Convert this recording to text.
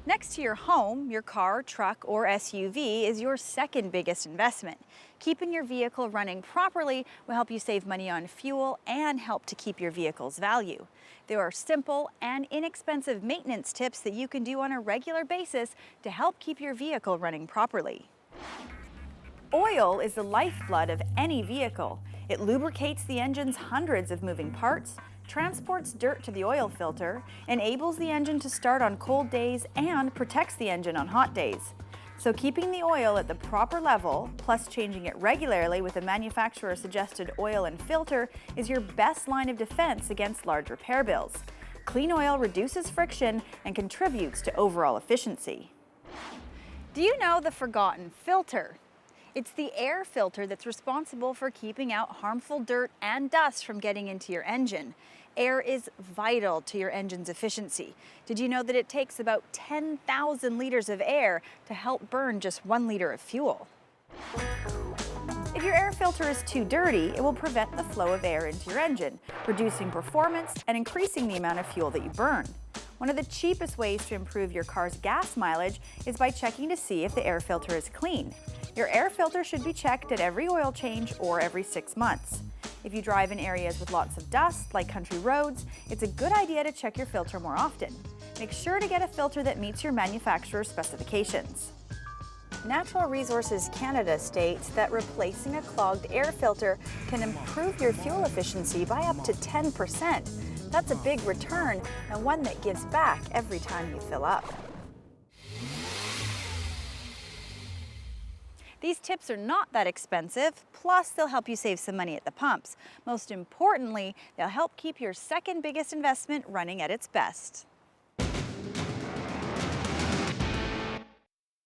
Next to your home, your car, truck, or SUV is your second biggest investment. Keeping your vehicle running properly will help you save money on fuel and help to keep your vehicle's value. There are simple and inexpensive maintenance tips that you can do on a regular basis to help keep your vehicle running properly. Oil is the lifeblood of any vehicle. It lubricates the engine's hundreds of moving parts, transports dirt to the oil filter, enables the engine to start on cold days, and protects the engine on hot days. So keeping the oil at the proper level, plus changing it regularly with a manufacturer-suggested oil and filter, is your best line of defense against large repair bills. Clean oil reduces friction and contributes to overall efficiency. Do you know the forgotten filter? It's the air filter that's responsible for keeping out harmful dirt and dust from getting into your engine. Air is vital to your engine's efficiency. Did you know that it takes about 10,000 liters of air to help burn just 1 liter of fuel? If your air filter is too dirty, it will prevent the flow of air into your engine, reducing performance and increasing the amount of fuel that you burn. One of the cheapest ways to improve your car's gas mileage is by checking to see if the air filter is clean. Your air filter should be checked at every oil change or every 6 months. If you drive in areas with lots of dust, like country roads, it's a good idea to check your filter more often. Make sure to get a filter that meets your manufacturer's specifications. Natural Resources Canada states that replacing a clogged air filter can improve your fuel efficiency by up to 10%. That's a big return and one that gives back every time you fill up. These tips are not that expensive, plus they'll help you save some money at the pumps. Most importantly, they'll help keep your second biggest investment running at its best.